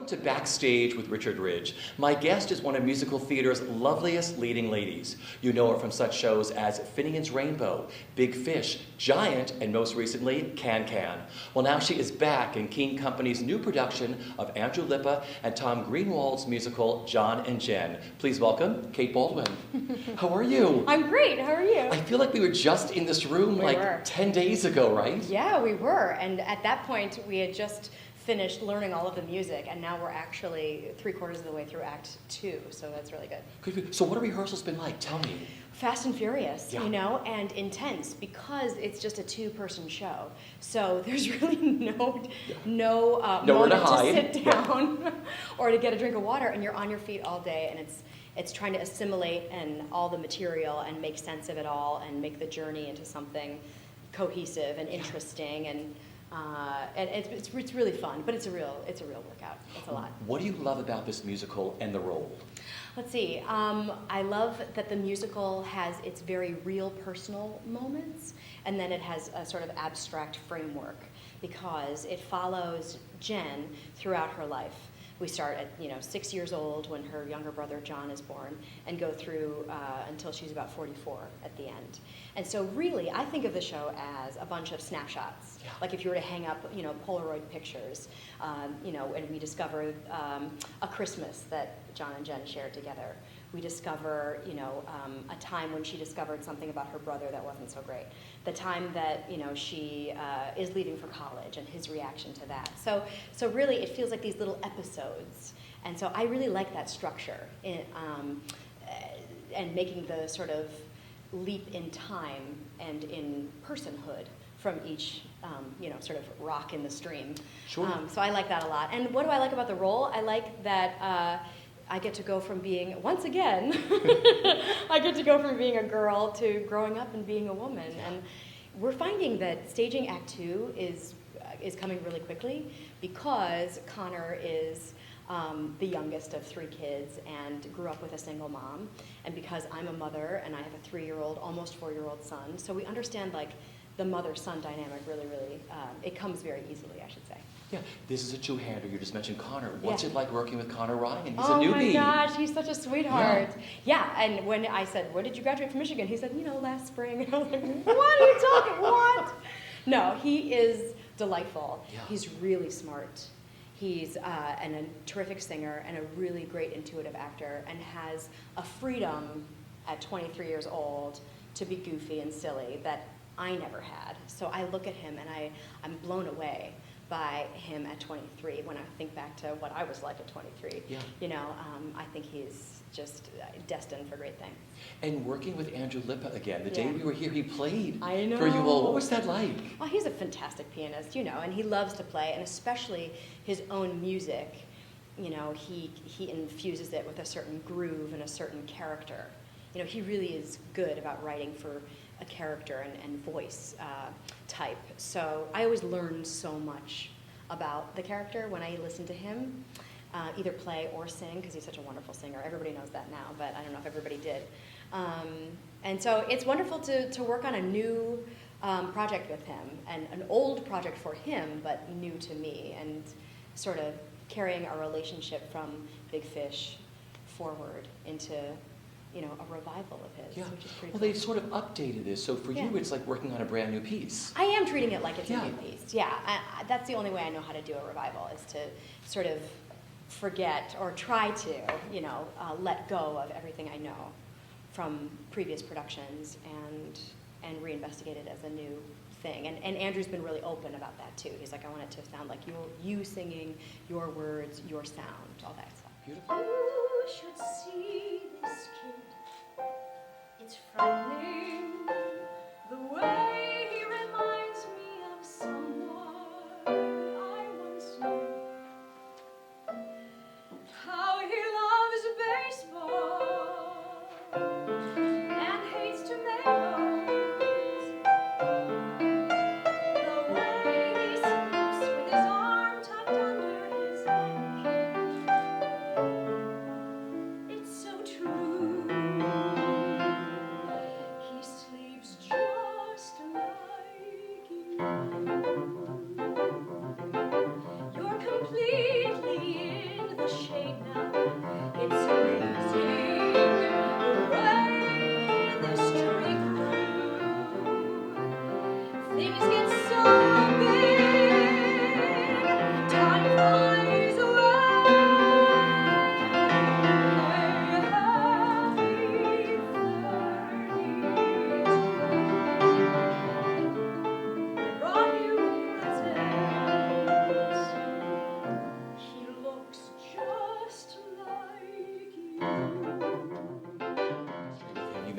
Welcome to Backstage with Richard Ridge. My guest is one of musical theater's loveliest leading ladies. You know her from such shows as Finian's Rainbow, Big Fish, Giant, and most recently, Can-Can. Well, now she is back in King Company's new production of Andrew Lippa and Tom Greenwald's musical John and Jen. Please welcome Kate Baldwin. How are you? I'm great. How are you? I feel like we were just in this room We like were. 10 days ago, right? Yeah, we were. And at that point, we had just finished learning all of the music, and now we're actually 3/4 of the way through Act 2, so that's really good. Good. So what have rehearsals been like? Tell me. Fast and furious, Yeah. you know, and intense because it's just a 2-person show. So there's really no Nowhere moment to hide. sit down or to get a drink of water, and you're on your feet all day, and it's trying to assimilate and all the material and make sense of it all and make the journey into something cohesive and interesting and it's really fun, but it's a real workout. It's a lot. What do you love about this musical and the role? Let's see. I love that the musical has its very real personal moments, and then it has a sort of abstract framework because it follows Jen throughout her life. We start at 6 years old when her younger brother John is born, and go through until she's about 44 at the end. And so really, I think of the show as a bunch of snapshots. Yeah. Like if you were to hang up, Polaroid pictures, and we discover a Christmas that John and Jen shared together. We discover, a time when she discovered something about her brother that wasn't so great. The time that, she is leaving for college and his reaction to that. So really, it feels like these little episodes. And so I really like that structure and making the sort of leap in time and in personhood from each, sort of rock in the stream. Sure. So I like that a lot. And what do I like about the role? I like that I get to go from being, once again, I get to go from being a girl to growing up and being a woman. And we're finding that staging Act 2 is coming really quickly because Connor is the youngest of 3 kids and grew up with a single mom. And because I'm a mother and I have a 3-year-old, almost 4-year-old son, so we understand like the mother-son dynamic really, it comes very easily, I should say. Yeah, this is a two-hander. You just mentioned Connor. What's Yeah. it like working with Connor Ryan? He's a Oh newbie. my gosh, he's such a sweetheart. Yeah, and when I said, when did you graduate from Michigan? He said, last spring. And I was like, what are you talking, what? No, he is delightful. Yeah. He's really smart. He's a terrific singer and a really great intuitive actor and has a freedom at 23 years old to be goofy and silly that I never had. So I look at him and I'm blown away by him at 23 when I think back to what I was like at 23. Yeah. I think he's just destined for great things. And working with Andrew Lippa again. The day Yeah. we were here, he played I know. for you all. What was that like? Well, he's a fantastic pianist, and he loves to play, and especially his own music. He infuses it with a certain groove and a certain character. He really is good about writing for a character and voice type. So I always learn so much about the character when I listen to him, either play or sing, because he's such a wonderful singer. Everybody knows that now, but I don't know if everybody did. And so it's wonderful to work on a new project with him, and an old project for him, but new to me, and sort of carrying our relationship from Big Fish forward into a revival of his, Yeah. which is pretty Well, cool. they've sort of updated this, so for you, Yeah. it's like working on a brand new piece. I am treating it like it's Yeah. a new piece. Yeah, that's the only way I know how to do a revival, is to sort of forget or try to, let go of everything I know from previous productions and reinvestigate it as a new thing. And Andrew's been really open about that too. He's like, I want it to sound like you singing, your words, your sound, all that stuff. Beautiful. You should see this kid. It's frightening the way he reminds me of someone I once knew. How he loves baseball and hates tomatoes. The way he sleeps with his arm tucked under his neck. It's so true. He sleeps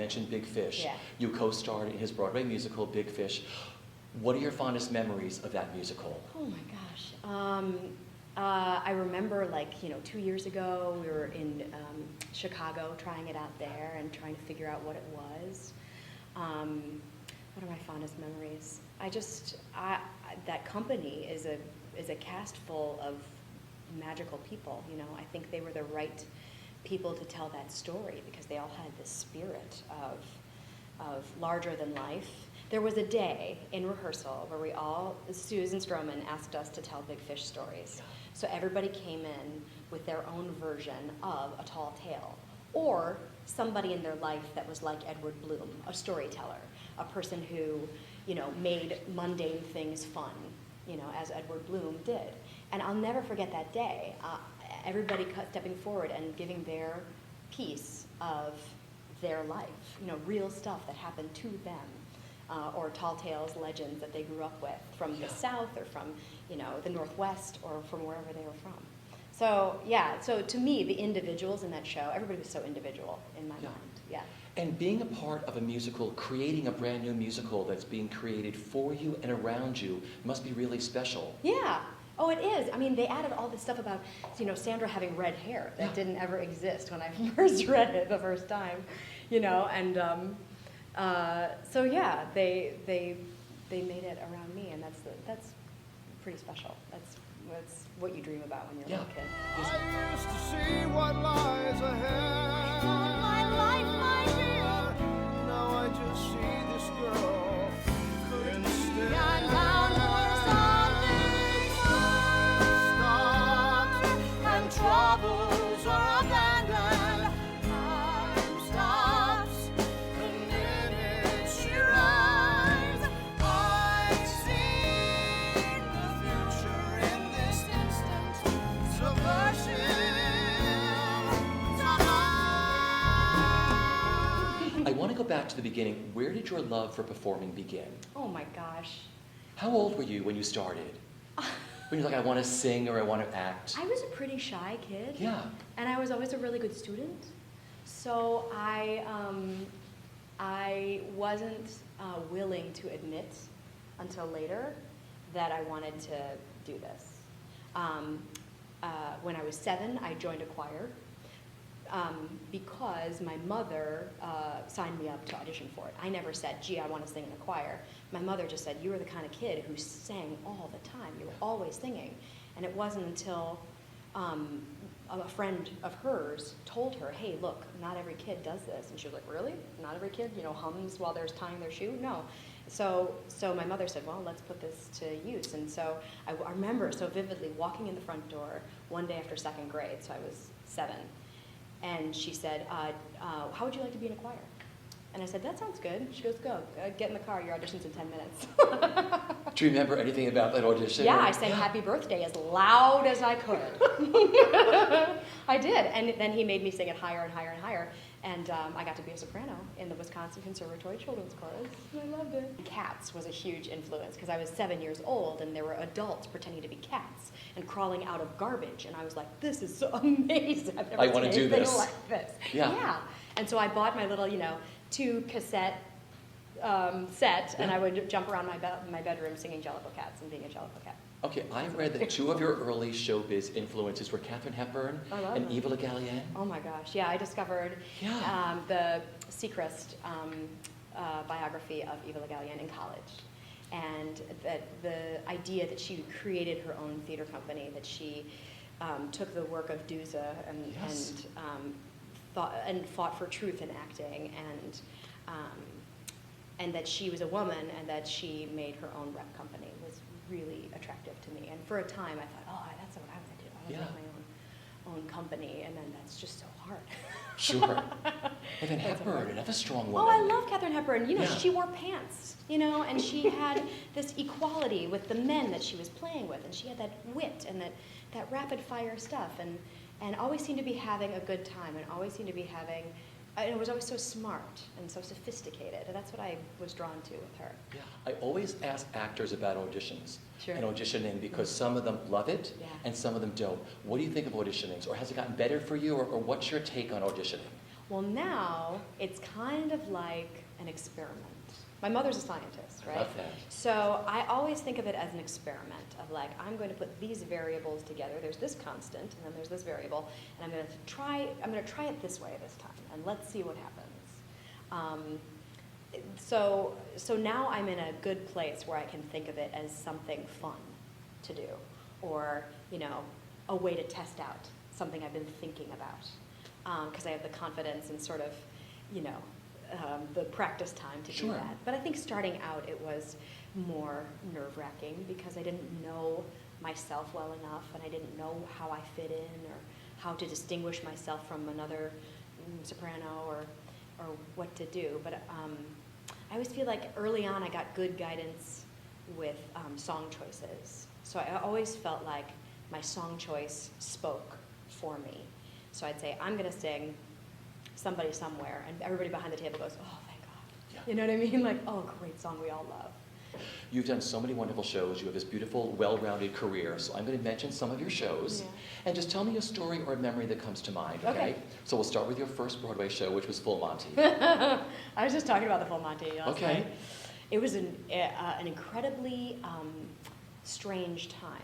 mentioned Big Fish. Yeah. You co-starred in his Broadway musical, Big Fish. What are your fondest memories of that musical? Oh my gosh. I remember, like, 2 years ago, we were in Chicago trying it out there and trying to figure out what it was. What are my fondest memories? That company is a cast full of magical people. I think they were the right people to tell that story because they all had this spirit of larger than life. There was a day in rehearsal where Susan Stroman asked us to tell Big Fish stories. So everybody came in with their own version of a tall tale, or somebody in their life that was like Edward Bloom, a storyteller, a person who, made mundane things fun, as Edward Bloom did. And I'll never forget that day. Everybody stepping forward and giving their piece of their life, real stuff that happened to them, or tall tales, legends that they grew up with from the South or from, the Northwest or from wherever they were from. So, so to me, the individuals in that show, everybody was so individual in my mind, And being a part of a musical, creating a brand new musical that's being created for you and around you must be really special. Yeah. Oh, it is. I mean, they added all this stuff about, Sandra having red hair that didn't ever exist when I first read it the first time, and so yeah, they made it around me, and that's pretty special. That's what you dream about when you're a little kid. I used to see what lies ahead. My life, my dear. Now I just see this girl instead. I'm bound for something more. And troubles are abandoned. Time stops The minute she arrives, I see the future in this instant. Subversive. I want to go back to the beginning. Where did your love for performing begin? Oh my gosh. How old were you when you started? When you're like, I want to sing or I want to act? I was a pretty shy kid. Yeah. And I was always a really good student. So I wasn't willing to admit until later that I wanted to do this. When I was 7, I joined a choir because my mother signed me up to audition for it. I never said, gee, I want to sing in a choir. My mother just said, you were the kind of kid who sang all the time. You were always singing. And it wasn't until a friend of hers told her, hey, look, not every kid does this. And she was like, really? Not every kid, hums while they're tying their shoe? No. So my mother said, well, let's put this to use. And so I remember so vividly walking in the front door one day after 2nd grade, so I was 7. And she said, how would you like to be in a choir? And I said, that sounds good. She goes, go, get in the car, your audition's in 10 minutes. Do you remember anything about that audition? Yeah, I sang Happy Birthday as loud as I could. I did, and then he made me sing it higher and higher and higher. And I got to be a soprano in the Wisconsin Conservatory Children's Chorus. I loved it. Cats was a huge influence because I was 7 years old and there were adults pretending to be cats and crawling out of garbage. And I was like, this is so amazing. I've never I wanna seen do anything this. like this. Yeah. And so I bought my little, 2 cassette set, and I would jump around my bedroom singing Jellicle Cats and being a Jellicle Cat. Okay, I read that 2 of your early showbiz influences were Katharine Hepburn I love and her. Eva Le Gallienne. Oh my gosh, yeah, I discovered the Seacrest biography of Eva Le Gallienne in college. And that the idea that she created her own theater company, that she took the work of Duza and fought for truth in acting, and that she was a woman and that she made her own rep company was really attractive to me. And for a time I thought, oh, that's what I want to do. I want to make my own company, and then that's just so hard. Sure. And then Hepburn, another strong woman. Oh, I love Katharine Hepburn. Yeah. She wore pants, and she had this equality with the men that she was playing with, and she had that wit and that rapid fire stuff, and always seemed to be having a good time, and always seemed to be having, and it was always so smart and so sophisticated, and that's what I was drawn to with her. Yeah. I always ask actors about auditions Sure. and auditioning because some of them love it and some of them don't. What do you think of auditioning? Or has it gotten better for you, or what's your take on auditioning? Well, now it's kind of like an experiment. My mother's a scientist, right? Love that. So I always think of it as an experiment of like, I'm going to put these variables together. There's this constant, and then there's this variable, and I'm going to try it this way this time, and let's see what happens. So now I'm in a good place where I can think of it as something fun to do, or a way to test out something I've been thinking about, because I have the confidence and sort of, the practice time to do that. But I think starting out it was more nerve-wracking because I didn't know myself well enough, and I didn't know how I fit in or how to distinguish myself from another soprano or what to do. But I always feel like early on I got good guidance with song choices. So I always felt like my song choice spoke for me. So I'd say, I'm going to sing Somebody Somewhere, and everybody behind the table goes, oh, thank God. Yeah. You know what I mean? Like, oh, great song we all love. You've done so many wonderful shows. You have this beautiful, well-rounded career. So I'm going to mention some of your shows. Yeah. And just tell me a story or a memory that comes to mind, okay? So we'll start with your first Broadway show, which was Full Monty. I was just talking about the Full Monty last Okay. night. It was an incredibly strange time.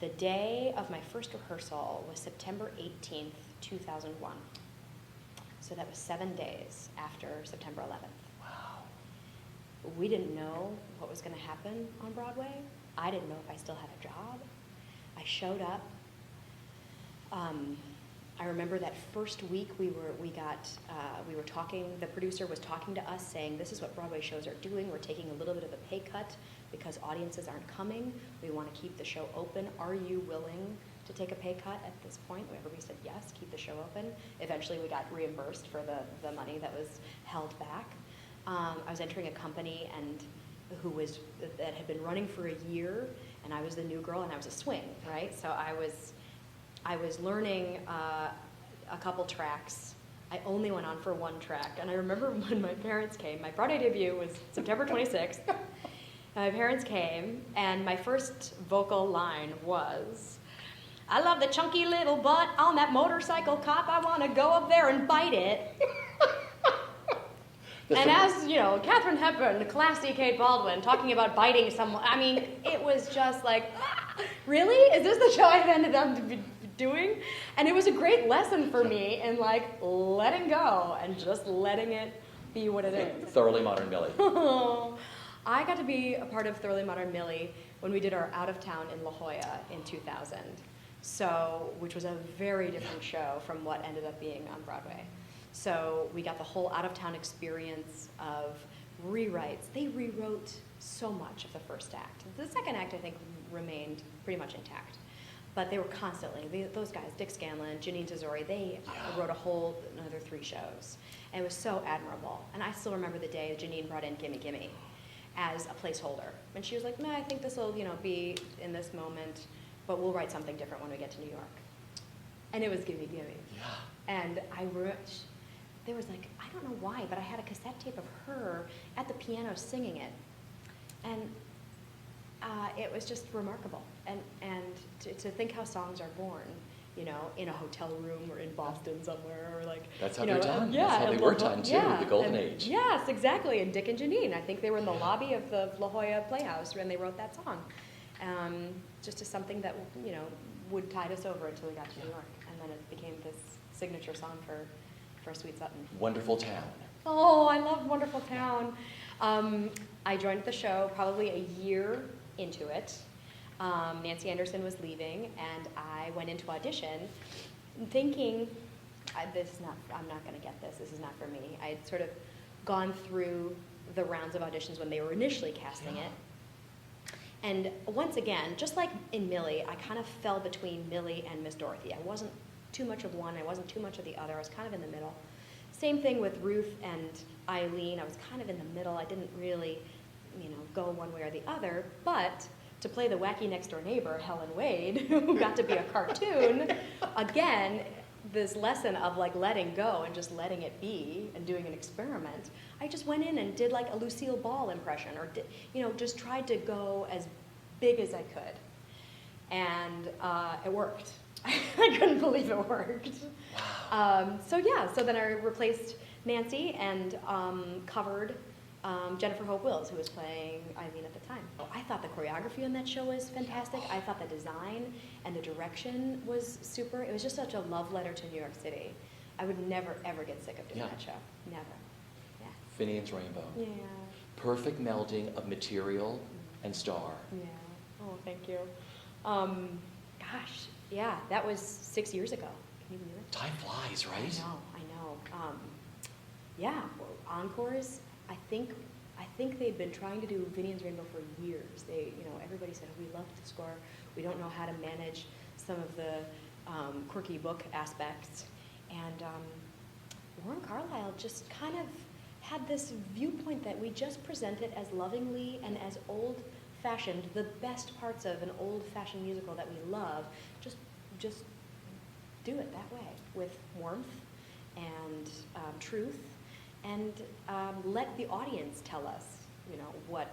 The day of my first rehearsal was September 18th, 2001. So that was 7 days after September 11th. Wow. We didn't know what was going to happen on Broadway. I didn't know if I still had a job. I showed up. I remember that first week we were talking, the producer was talking to us saying, this is what Broadway shows are doing. We're taking a little bit of a pay cut because audiences aren't coming. We want to keep the show open. Are you willing to take a pay cut at this point? Everybody said yes, keep the show open. Eventually we got reimbursed for the money that was held back. I was entering a company that had been running for a year, and I was the new girl, and I was a swing, right? So I was learning a couple tracks. I only went on for one track, and I remember when my parents came. My Broadway debut was September 26th. My parents came, and my first vocal line was, I love the chunky little butt on that motorcycle cop. I want to go up there and bite it. And as, Katharine Hepburn, the classy Kate Baldwin, talking about biting someone, I mean, it was just like, really? Is this the show I've ended up doing? And it was a great lesson for me in, like, letting go and just letting it be what it is. Thoroughly Modern Millie. I got to be a part of Thoroughly Modern Millie when we did our Out of Town in La Jolla in 2000. So, which was a very different show from what ended up being on Broadway. So we got the whole out-of-town experience of rewrites. They rewrote so much of the first act. The second act, I think, remained pretty much intact. But they were constantly, those guys, Dick Scanlon, Janine Tesori, they wrote another 3 shows. And it was so admirable. And I still remember the day Janine brought in Gimme Gimme as a placeholder. And she was like, I think this will, be in this moment, but we'll write something different when we get to New York. And it was Gimme Gimme. Yeah. And there was like, I don't know why, but I had a cassette tape of her at the piano singing it. And it was just remarkable. And to think how songs are born, in a hotel room or in Boston somewhere, or like. That's how they're done. Yeah, that's how they were done too, the golden age. Yes, exactly. And Dick and Janine, I think they were in the lobby of the La Jolla Playhouse when they wrote that song. Just as something that, would tide us over until we got to New York. And then it became this signature song for Sweet Sutton. Wonderful Town. Oh, I love Wonderful Town. I joined the show probably a year into it. Nancy Anderson was leaving, and I went into audition thinking, I'm not going to get this. This is not for me. I had sort of gone through the rounds of auditions when they were initially casting it. And once again, just like in Millie, I kind of fell between Millie and Miss Dorothy. I wasn't too much of one, I wasn't too much of the other. I was kind of in the middle. Same thing with Ruth and Eileen. I was kind of in the middle. I didn't really, go one way or the other. But to play the wacky next door neighbor, Helen Wade, who got to be a cartoon, again, this lesson of like letting go and just letting it be and doing an experiment. I just went in and did like a Lucille Ball impression, or just tried to go as big as I could. And it worked. I couldn't believe it worked. Wow. So then I replaced Nancy and covered Jennifer Hope Wills, who was playing Eileen at the time. I thought the choreography on that show was fantastic. I thought the design and the direction was super. It was just such a love letter to New York City. I would never, ever get sick of doing Yeah. that show. Never. Yeah. Finian's Rainbow. Yeah. Perfect melding of material and star. Yeah. Oh, thank you. Gosh, yeah, that was 6 years ago. Can you believe it? Time flies, right? I know. Yeah, well, encores. I think they've been trying to do Finian's Rainbow for years. Everybody said, we love to score. We don't know how to manage some of the quirky book aspects. And Warren Carlyle just kind of had this viewpoint that we just present it as lovingly and as old-fashioned, the best parts of an old-fashioned musical that we love, just do it that way, with warmth and truth, and let the audience tell us, what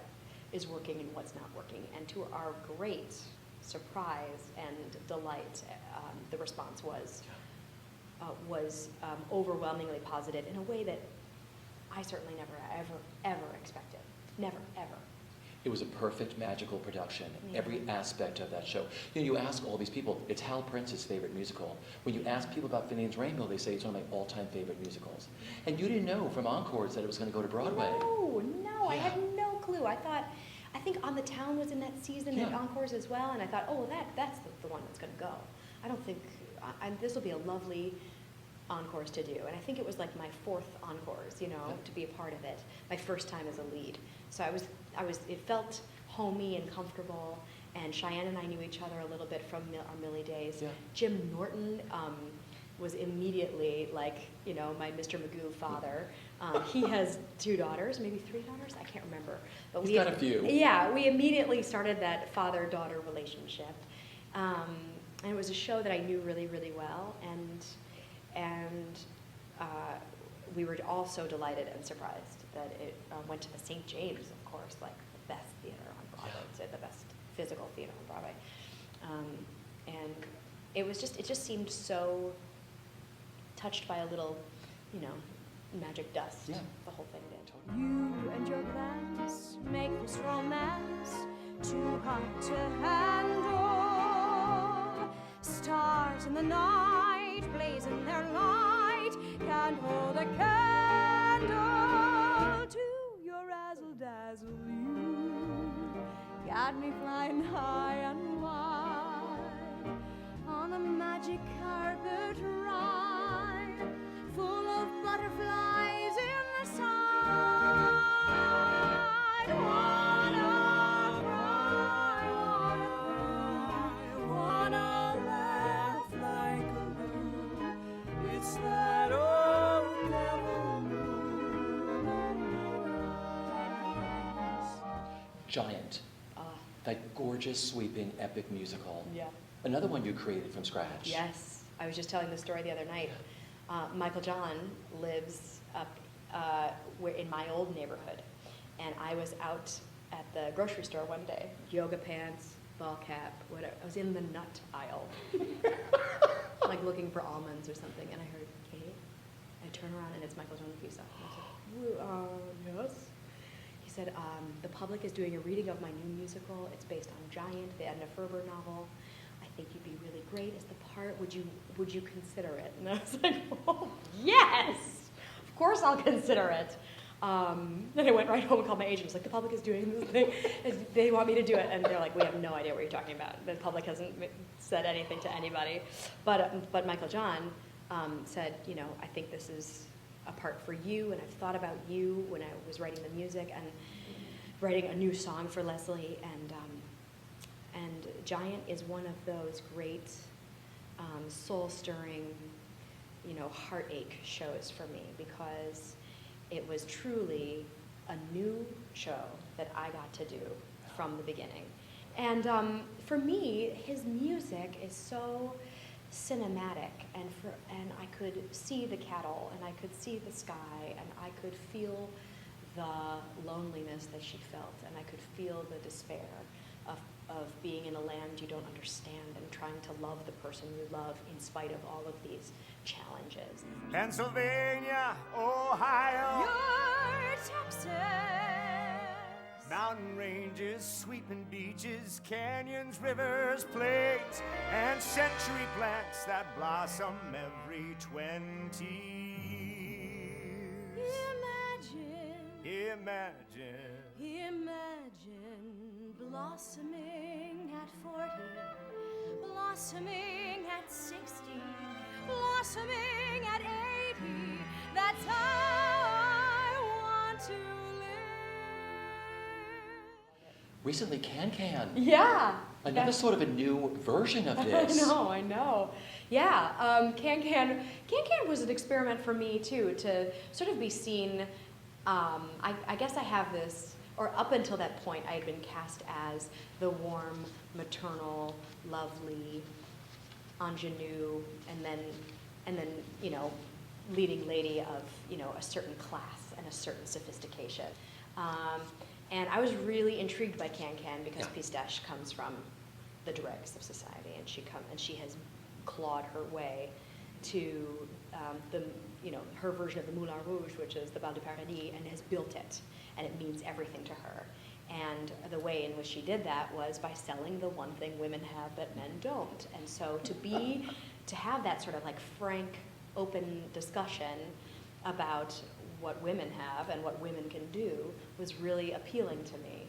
is working and what's not working. And to our great surprise and delight, the response was overwhelmingly positive in a way that I certainly never, ever expected. Never, ever. It was a perfect magical production, Yeah. every aspect of that show. You ask all these people, it's Hal Prince's favorite musical. When you ask people about Finian's Rainbow, they say it's one of my all-time favorite musicals. And you didn't know from Encores that it was going to go to Broadway. No, I Yeah. had no clue. I think On the Town was in that season at Yeah. Encores as well, and I thought, oh, well, that's the one that's going to go. I don't think, this will be a lovely Encores to do. And I think it was like my fourth Encores, to be a part of it. My first time as a lead. So it felt homey and comfortable, and Cheyenne and I knew each other a little bit from our Millie days. Yeah. Jim Norton was immediately like, my Mr. Magoo father. He has 2 daughters, maybe 3 daughters, I can't remember. But He's got a few. Yeah, we immediately started that father-daughter relationship. And it was a show that I knew really, really well, and we were all so delighted and surprised that it went to the St. James, of course, like the best theater on Broadway, Yeah. the best physical theater on Broadway. And it just seemed so touched by a little, magic dust. Yeah. The whole thing did. You and your glance make this romance too hot to handle. Stars in the night blaze in their light, can't hold a candle to your razzle-dazzle. You got me flying high and wide on the magic carpet ride, full of butterflies in the side. Wanna cry, wanna laugh like a loon. It's that old devil moon in your eyes. Giant, that gorgeous, sweeping, epic musical. Yeah. Another one you created from scratch. Yes, I was just telling the story the other night. Michael John lives up in my old neighborhood, and I was out at the grocery store one day, yoga pants, ball cap, whatever. I was in the nut aisle, like looking for almonds or something, and I heard, Kate? I turn around, and it's Michael John Lippa. And I said, yes? He said, the public is doing a reading of my new musical. It's based on Giant, the Edna Ferber novel. I think you'd be really great as the part. Would you consider it? And I was like, oh, yes! Of course I'll consider it. Then I went right home and called my agent. I was like, the public is doing this thing. They want me to do it. And they're like, we have no idea what you're talking about. The public hasn't said anything to anybody. But Michael John said, I think this is a part for you, and I've thought about you when I was writing the music and writing a new song for Leslie. And Giant is one of those great soul-stirring, heartache shows for me, because it was truly a new show that I got to do from the beginning. And for me, his music is so cinematic, and I could see the cattle, and I could see the sky, and I could feel the loneliness that she felt, and I could feel the despair being in a land you don't understand and trying to love the person you love in spite of all of these challenges. Pennsylvania, Ohio, Your Texas. mountain ranges, sweeping beaches, canyons, rivers, plains, and century plants that blossom every 20 years. Imagine. Imagine blossoming at 40, blossoming at 60, blossoming at 80. That's how I want to live. Recently, Can. Yeah. Another sort of a new version of this. I know. Yeah, Can was an experiment for me too, to sort of be seen. I guess I have this, or up until that point, I had been cast as the warm, maternal, lovely ingenue, and then leading lady of a certain class and a certain sophistication. And I was really intrigued by Can because Pistache comes from the dregs of society, and she has clawed her way to her version of the Moulin Rouge, which is the Bal du Paradis, and has built it, and it means everything to her. And the way in which she did that was by selling the one thing women have that men don't. And so to have that sort of like frank, open discussion about what women have and what women can do was really appealing to me,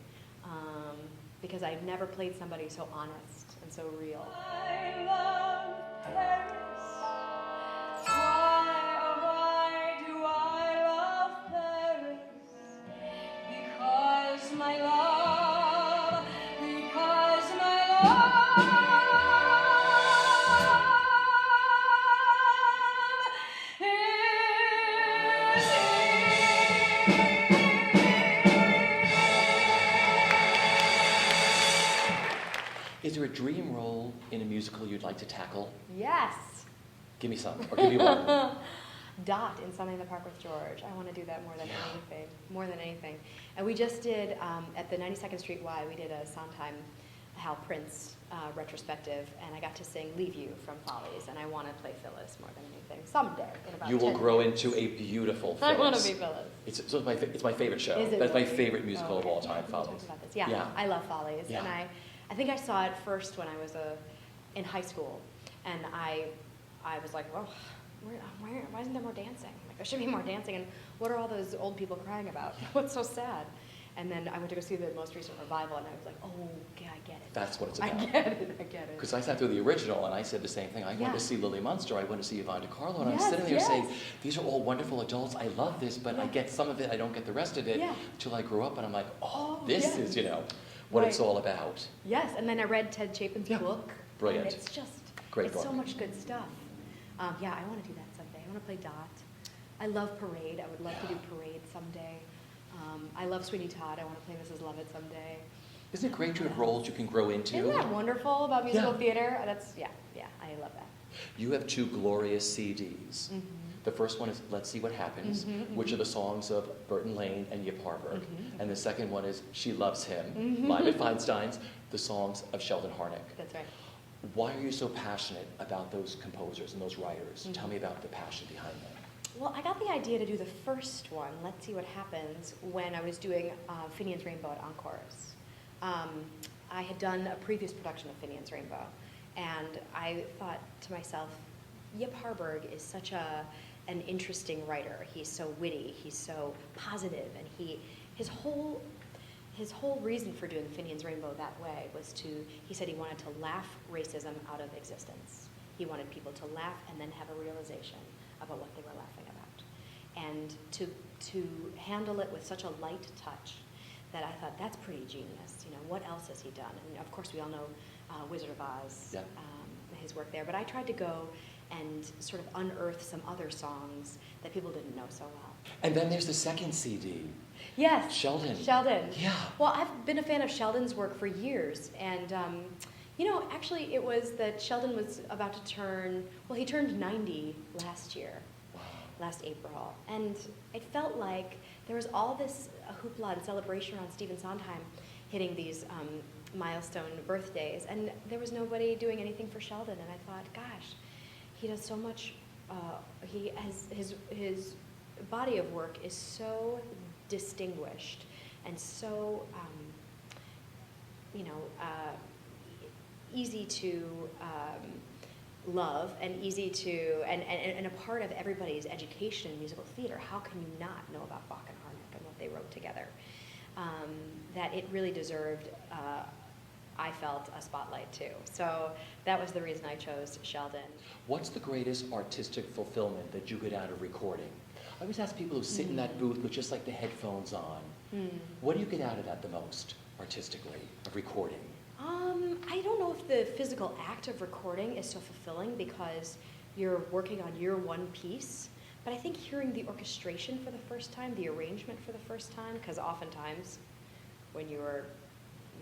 because I've never played somebody so honest and so real. I love Paris. Why do I love Paris? Because my love, because my Is there a dream role in a musical you'd like to tackle? Yes. Give me some, or give me one. Dot in Something in the Park with George. I want to do that more than anything. More than anything. And we just did, at the 92nd Street Y, we did a Sondheim Hal Prince retrospective, and I got to sing Leave You from Follies, and I want to play Phyllis more than anything. Someday, in about You will 10 grow years. into a beautiful I Phyllis. want to be Phyllis. It's my favorite show. Is it That's my really? favorite musical of all Okay. time, We talked Follies. about this. Yeah, Yeah. I love Follies. Yeah. And I think I saw it first when I was in high school, and I was like, well, why isn't there more dancing? Like, there should be more dancing, and what are all those old people crying about? What's so sad? And then I went to go see the most recent revival, and I was like, oh, okay, I get it. That's what it's about. I get it. Because I sat through the original and I said the same thing. I Yeah. went to see Lily Munster, I went to see Yvonne DiCarlo, and Yes, I'm sitting there yes. saying, these are all wonderful adults. I love this, but I Yeah. get some of it, I don't get the rest of it. Yeah. Till I grew up and I'm like, Oh, this yes. is, what it's Right. all about. Yes, and then I read Ted Chapin's Yeah. book. Brilliant. And it's just, Great it's book. so much good stuff. Yeah, I want to do that someday. I want to play Dot. I love Parade. I would love to do Parade someday. I love Sweeney Todd. I want to play Mrs. Lovett someday. Isn't it great to have roles you can grow into? Isn't that wonderful about musical Yeah. theater? Yeah, I love that. You have 2 glorious CDs. Mhm. The first one is Let's See What Happens, Mhm, which are the songs of Burton Lane and Yip Harburg. Mhm. And the second one is She Loves Him, Mhm. live at Feinstein's, the songs of Sheldon Harnick. That's right. Why are you so passionate about those composers and those writers? Mhm. Tell me about the passion behind them. Well, I got the idea to do the first one, Let's See What Happens, when I was doing Finian's Rainbow at Encores. I had done a previous production of Finian's Rainbow, and I thought to myself, Yip Harburg is such an interesting writer. He's so witty, he's so positive, and his whole reason for doing Finian's Rainbow that way was he said he wanted to laugh racism out of existence. He wanted people to laugh and then have a realization about what they were laughing about. And to handle it with such a light touch that I thought, that's pretty genius. What else has he done? And of course we all know Wizard of Oz, Yeah. his work there. But I tried to go and sort of unearth some other songs that people didn't know so well. And then there's the second CD. Yes. Sheldon. Yeah. Well, I've been a fan of Sheldon's work for years. And, actually it was that Sheldon was about to he turned 90 last year. Wow. Last April. And it felt like there was all this hoopla and celebration around Stephen Sondheim hitting these milestone birthdays, and there was nobody doing anything for Sheldon, and I thought, gosh, he does so much, he has, his body of work is so distinguished and so, easy to love and easy to, and a part of everybody's education in musical theater. How can you not know about Bach and Harnack and what they wrote together? That it really deserved, I felt, a spotlight too. So that was the reason I chose Sheldon. What's the greatest artistic fulfillment that you get out of recording? I always ask people who sit in that booth with just like the headphones on, what do you get out of that the most artistically, of recording? I don't know if the physical act of recording is so fulfilling because you're working on your one piece, but I think hearing the orchestration for the first time, the arrangement for the first time, because oftentimes when you're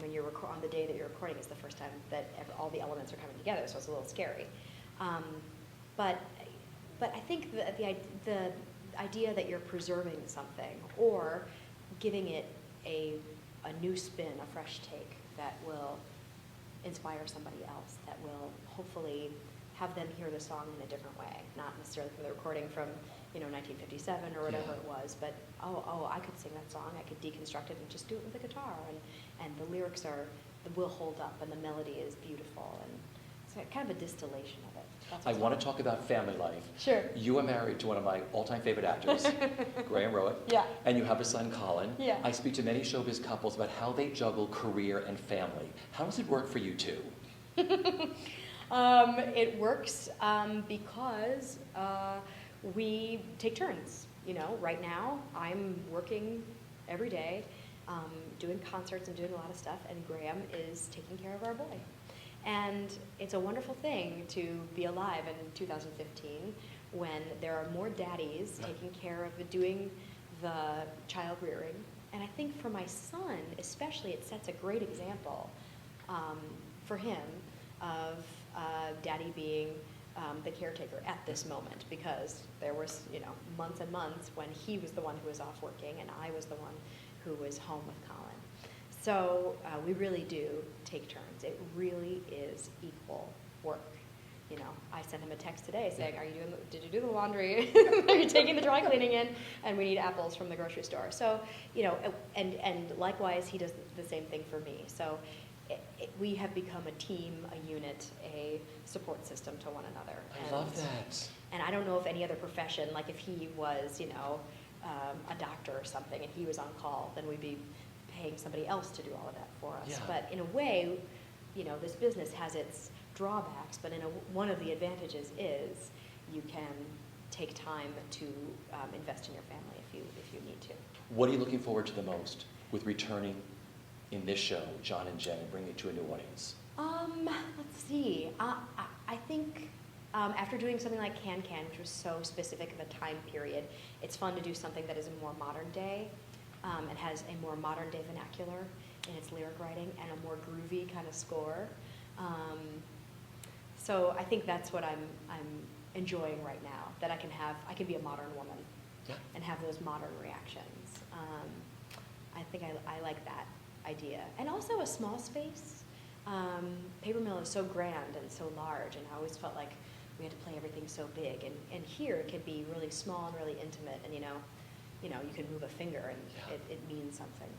on the day that you're recording, it's the first time that all the elements are coming together, so it's a little scary. But I think the idea that you're preserving something or giving it a new spin, a fresh take that will inspire somebody else, that will hopefully have them hear the song in a different way, not necessarily from the recording from 1957 or whatever it was, but I could sing that song, I could deconstruct it and just do it with a guitar, and the lyrics will hold up, and the melody is beautiful, and it's kind of a distillation of it. I want to talk about family life. Sure. You are married to one of my all-time favorite actors, Graham Rowett. Yeah. And you have a son, Colin. Yeah. I speak to many showbiz couples about how they juggle career and family. How does it work for you two? It works because we take turns. Right now I'm working every day, doing concerts and doing a lot of stuff, and Graham is taking care of our boy. And it's a wonderful thing to be alive in 2015 when there are more daddies taking care of doing the child rearing. And I think for my son especially, it sets a great example for him of daddy being the caretaker at this moment, because there was months and months when he was the one who was off working and I was the one who was home with Colin. So we really do take turns. It really is equal work. I sent him a text today saying, did you do the laundry? Are you taking the dry cleaning in? And we need apples from the grocery store. So, and likewise, he does the same thing for me. So we have become a team, a unit, a support system to one another. I love that. And I don't know if any other profession, like if he was, a doctor or something and he was on call, then we'd be paying somebody else to do all of that for us. Yeah. But in a way, this business has its drawbacks, but one of the advantages is you can take time to invest in your family if you need to. What are you looking forward to the most with returning in this show, John and Jen, and bringing it to a new audience? Let's see. I think after doing something like Can Can, which was so specific of a time period, it's fun to do something that is a more modern day. It has a more modern day vernacular in its lyric writing and a more groovy kind of score. So I think that's what I'm enjoying right now, that I can be a modern woman and have those modern reactions. I think I like that idea. And also a small space. Paper Mill is so grand and so large, and I always felt like we had to play everything so big. And here it can be really small and really intimate, and you can move a finger and it means something.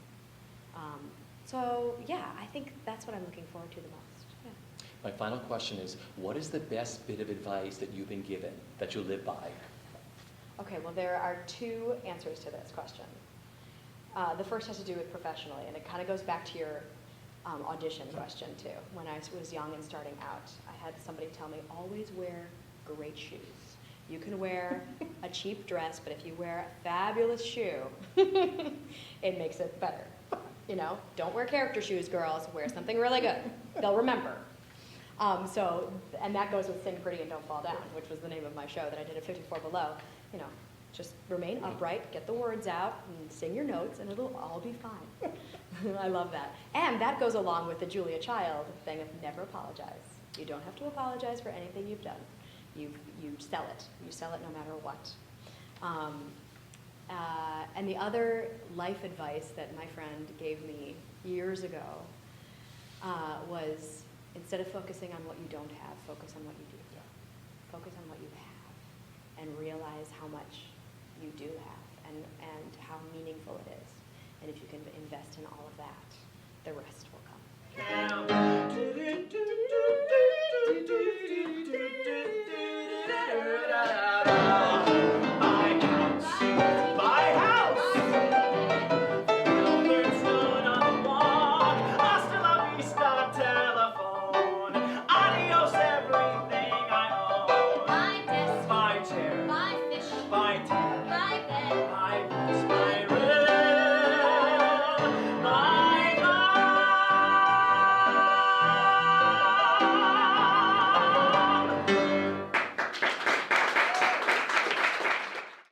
So yeah, I think that's what I'm looking forward to the most. Yeah. My final question is, what is the best bit of advice that you've been given that you live by? Okay, well there are two answers to this question. The first has to do with professionally, and it kind of goes back to your audition question too. When I was young and starting out, I had somebody tell me, always wear great shoes. You can wear a cheap dress, but if you wear a fabulous shoe, it makes it better. Don't wear character shoes, girls. Wear something really good. They'll remember. And that goes with Sing Pretty and Don't Fall Down, which was the name of my show that I did at 54 Below. Just remain upright, get the words out, and sing your notes, and it'll all be fine. I love that. And that goes along with the Julia Child thing of never apologize. You don't have to apologize for anything you've done. You sell it. You sell it no matter what. And the other life advice that my friend gave me years ago was instead of focusing on what you don't have, focus on what you do. Yeah. Focus on what you have and realize how much you do have and how meaningful it is. And if you can invest in all of that, the rest will come.